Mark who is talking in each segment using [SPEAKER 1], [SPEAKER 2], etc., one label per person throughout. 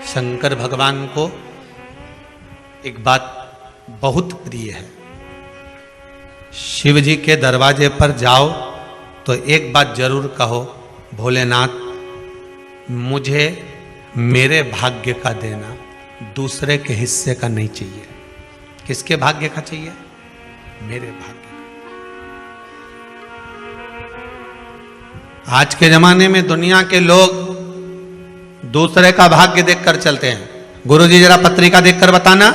[SPEAKER 1] शंकर भगवान को एक बात बहुत प्रिय है। शिव जी के दरवाजे पर जाओ तो एक बात जरूर कहो, भोलेनाथ मुझे मेरे भाग्य का देना, दूसरे के हिस्से का नहीं चाहिए। किसके भाग्य का चाहिए? मेरे भाग्य का। आज के जमाने में दुनिया के लोग दूसरे का भाग्य देखकर चलते हैं। गुरुजी जरा पत्रिका देखकर बताना,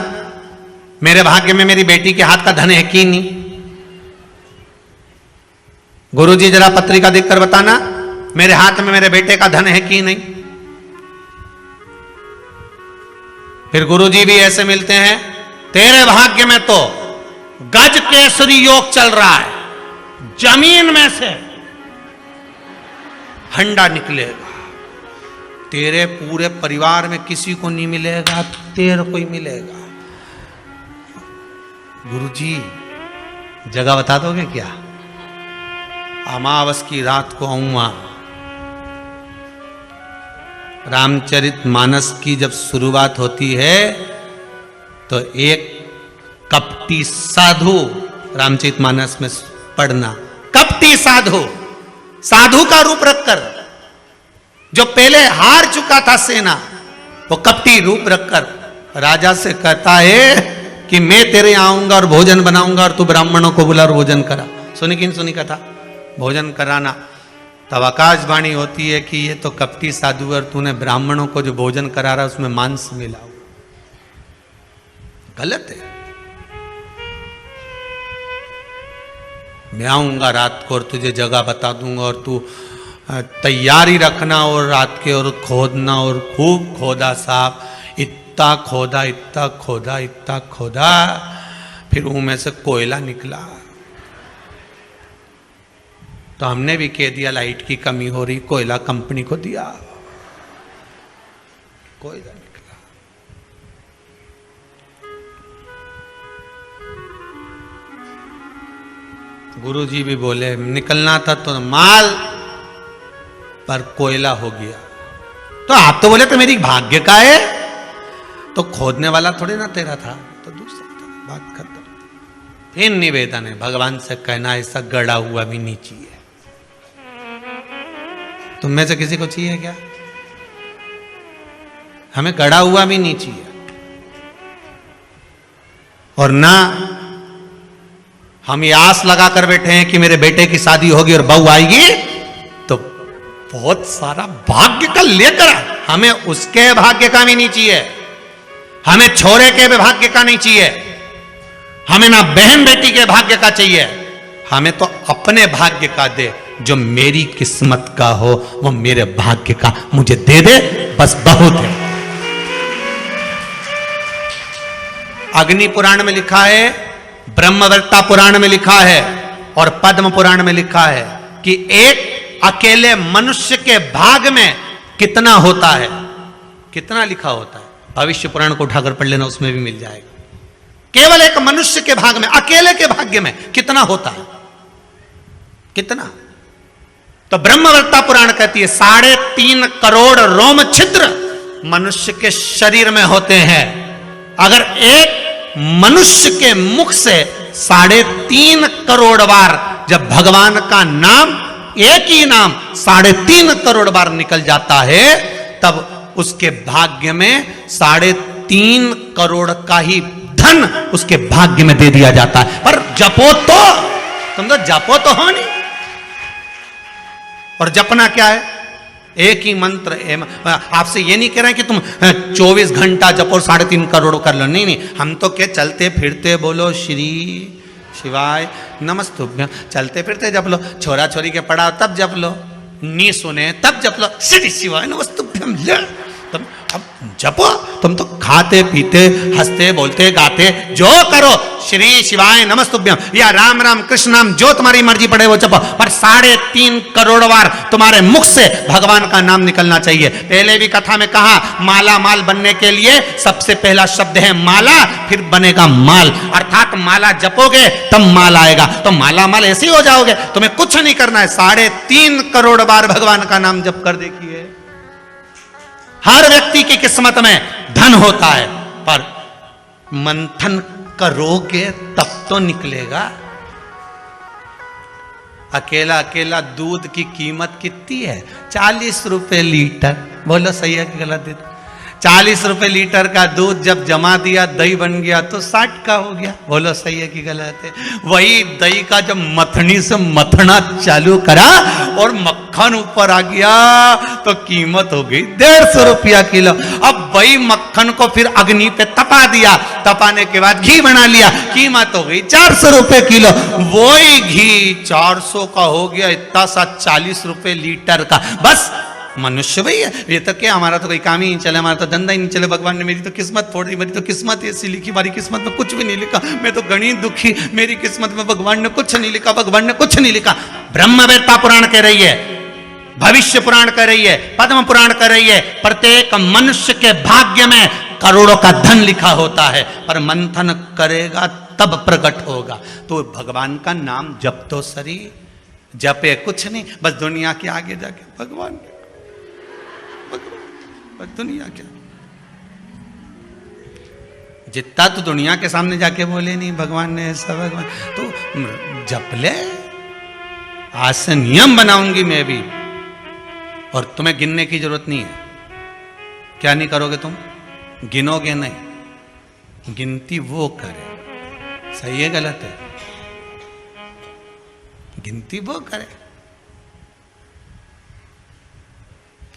[SPEAKER 1] मेरे भाग्य में मेरी बेटी के हाथ का धन है कि नहीं? गुरुजी जरा पत्रिका देखकर बताना, मेरे हाथ में मेरे बेटे का धन है कि नहीं? फिर गुरुजी भी ऐसे मिलते हैं, तेरे भाग्य में तो गज केसरी योग चल रहा है, जमीन में से हंडा निकलेगा, तेरे पूरे परिवार में किसी को नहीं मिलेगा, तेरे को ही मिलेगा। गुरुजी जगह बता दोगे क्या? अमावस की रात को आऊंगा। रामचरितमानस की जब शुरुआत होती है तो एक कपटी साधु, रामचरितमानस में पढ़ना, कपटी साधु, साधु का रूप रखकर, जो पहले हार चुका था सेना, वो कपटी रूप रखकर राजा से कहता है कि मैं तेरे आऊंगा और भोजन बनाऊंगा और तू ब्राह्मणों को बुला और भोजन करा। सुनी कि नहीं सुनी कथा? भोजन कराना। तब आकाशवाणी होती है कि ये तो कपटी साधु और तूने ब्राह्मणों को जो भोजन करा रहा उसमें मांस मिला। गलत है। मैं आऊंगा रात को और तुझे जगह बता दूंगा और तू तैयारी रखना, और रात के और खोदना, और खूब खोदा साहब, इतना खोदा, इतना खोदा, इतना खोदा, फिर उनमें से कोयला निकला। तो हमने भी कह दिया लाइट की कमी हो रही, कोयला कंपनी को दिया, कोयला निकला। गुरुजी भी बोले निकलना था तो माल, पर कोयला हो गया। तो आप तो बोले तो मेरी भाग्य का है, तो खोदने वाला थोड़ी ना तेरा था, तो दूसरा था, बात खत्म। फिर निवेदन है भगवान से कहना, ऐसा गड़ा हुआ भी नहीं चाहिए। तुम में से किसी को चाहिए क्या? हमें गड़ा हुआ भी नहीं चाहिए। और ना हम ये आस लगा कर बैठे हैं कि मेरे बेटे की शादी होगी और बहू आएगी तो बहुत सारा भाग्य का लेकर, हमें उसके भाग्य का भी नहीं चाहिए, हमें छोरे के भी भाग्य का नहीं चाहिए, हमें ना बहन बेटी के भाग्य का चाहिए, हमें तो अपने भाग्य का दे। जो मेरी किस्मत का हो वो मेरे भाग्य का मुझे दे दे, बस बहुत है। अग्नि पुराण में लिखा है, ब्रह्मवर्ता पुराण में लिखा है और पद्म पुराण में लिखा है कि एक अकेले मनुष्य के भाग में कितना होता है, कितना लिखा होता है। भविष्य पुराण को उठाकर पढ़ लेना, उसमें भी मिल जाएगा। केवल एक मनुष्य के भाग में, अकेले के भाग्य में कितना होता है, कितना? तो ब्रह्मवर्ता पुराण कहती है 3.5 करोड़ रोम छिद्र मनुष्य के शरीर में होते हैं। अगर एक मनुष्य के मुख से 3.5 करोड़ बार जब भगवान का नाम, एक ही नाम 3.5 करोड़ बार निकल जाता है, तब उसके भाग्य में 3.5 करोड़ का ही धन उसके भाग्य में दे दिया जाता है। पर जपो तो, तुम तो जपो तो हो नहीं। और जपना क्या है? एक ही मंत्र। आपसे ये नहीं कह रहे हैं कि तुम 24 घंटा जपो 3.5 करोड़ कर लो, नहीं नहीं। हम तो क्या चलते फिरते बोलो श्री शिवाय नमस्तुभ्यं, चलते फिरते जप लो। छोरा छोरी के पढ़ाओ तब जप लो, नी सुने तब जप लो, श्री शिवाय नमस्तुभ्यं। तुम अब जपो, तुम तो खाते पीते हंसते बोलते गाते जो करो, श्री शिवाय नमस्तुभ्यं या राम राम कृष्ण नाम जो तुम्हारी मर्जी पड़े वो जपो, पर 3.5 करोड़ बार तुम्हारे मुख से भगवान का नाम निकलना चाहिए। पहले भी कथा में कहा, माला माल बनने के लिए सबसे पहला शब्द है माला, फिर बनेगा माल, अर्थात माला जपोगे तब माल आएगा। तो माला माल ऐसे ही हो जाओगे, तुम्हें कुछ नहीं करना है, 3.5 करोड़ बार भगवान का नाम जप कर देखिए। हर व्यक्ति की किस्मत में धन होता है, पर मंथन करोगे तब तो निकलेगा। अकेला अकेला दूध की कीमत कितनी है? 40 रुपए लीटर। बोलो सही है कि गलत? 40 रुपए लीटर का दूध जब जमा दिया, दही बन गया तो 60 का हो गया। बोलो सही है कि गलत है? वही दही का जब मथनी से मथना चालू करा और मक्खन ऊपर आ गया तो कीमत हो गई 150 रुपया किलो। अब वही मक्खन को फिर अग्नि पे तपा दिया, तपाने के बाद घी बना लिया, कीमत हो गई 400 रुपए किलो। वही घी 400 का हो गया इतना सा 40 रुपए लीटर का। बस मनुष्य भाई है ये तो क्या, हमारा तो कोई काम ही नहीं चले, हमारा तो धंधा ही नहीं चले। भगवान ने मेरी तो किस्मत फोड़ दी, मेरी तो किस्मत ऐसी लिखी, हमारी किस्मत में कुछ भी नहीं लिखा, मैं तो गणित दुखी, मेरी किस्मत में भगवान ने कुछ नहीं लिखा, भगवान ने कुछ नहीं लिखा। ब्रह्मवेत्ता पुराण कह रही है, भविष्य पुराण कह रही है, पद्म पुराण कह रही है, प्रत्येक मनुष्य के भाग्य में करोड़ों का धन लिखा होता है, पर मंथन करेगा तब प्रकट होगा। तो भगवान का नाम जप तो सरी, जपे कुछ नहीं, बस दुनिया के आगे जाके भगवान, दुनिया क्या, जितना तो दुनिया के सामने जाके बोले नहीं भगवान ने ऐसा, भगवान तो जप ले। आज से नियम बनाऊंगी मैं भी, और तुम्हें गिनने की जरूरत नहीं है। क्या नहीं करोगे तुम? गिनोगे नहीं, गिनती वो करे। सही है गलत है? गिनती वो करे।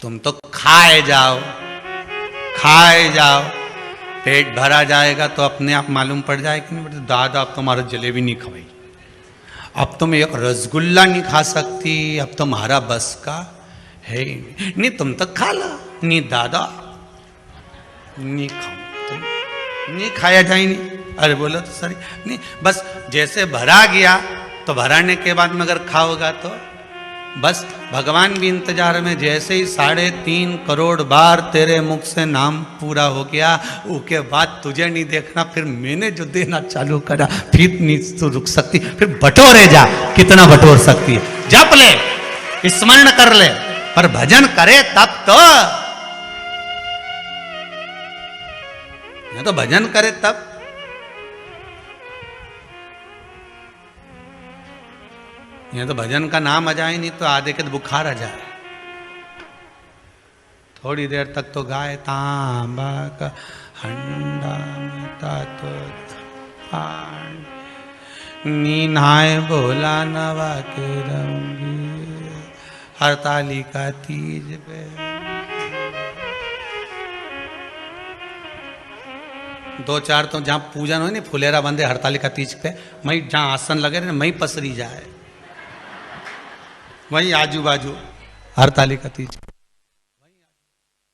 [SPEAKER 1] तुम तो खाए जाओ, खाए जाओ, पेट भरा जाएगा तो अपने आप मालूम पड़ जाए कि नहीं, दादा अब तुम्हारा जलेबी नहीं खवाई, अब तुम एक रसगुल्ला नहीं खा सकती, अब तुम्हारा बस का है नहीं, तुम तो खा लो। नहीं दादा नहीं खाओ, तुम नहीं खाया जाए नहीं। अरे बोलो तो सही नहीं, बस जैसे भरा गया तो भराने के बाद में अगर खाओगा तो बस भगवान भी इंतजार में। जैसे ही 3.5 करोड़ बार तेरे मुख से नाम पूरा हो गया, उसके बाद तुझे नहीं देखना, फिर मैंने जो देना चालू करा फिर नहीं तो रुक सकती, फिर बटोरे जा, कितना बटोर सकती है। जप ले, स्मरण कर ले, पर भजन करे तब तो, तो भजन करे तब। ये तो भजन का नाम आ जाए नहीं तो आधे के तो बुखार आ जाए। थोड़ी देर तक तो गाए तांबा का हंडा तो नीनाए बोला नवा के रंगी हरतालिका तीज पे। दो चार तो जहाँ पूजन हो नहीं, फुलेरा बंदे हरतालिका तीज पे, वहीं जहाँ आसन लगे रहे वहीं पसरी जाए, वहीं आजू बाजू हरतालिका तीज।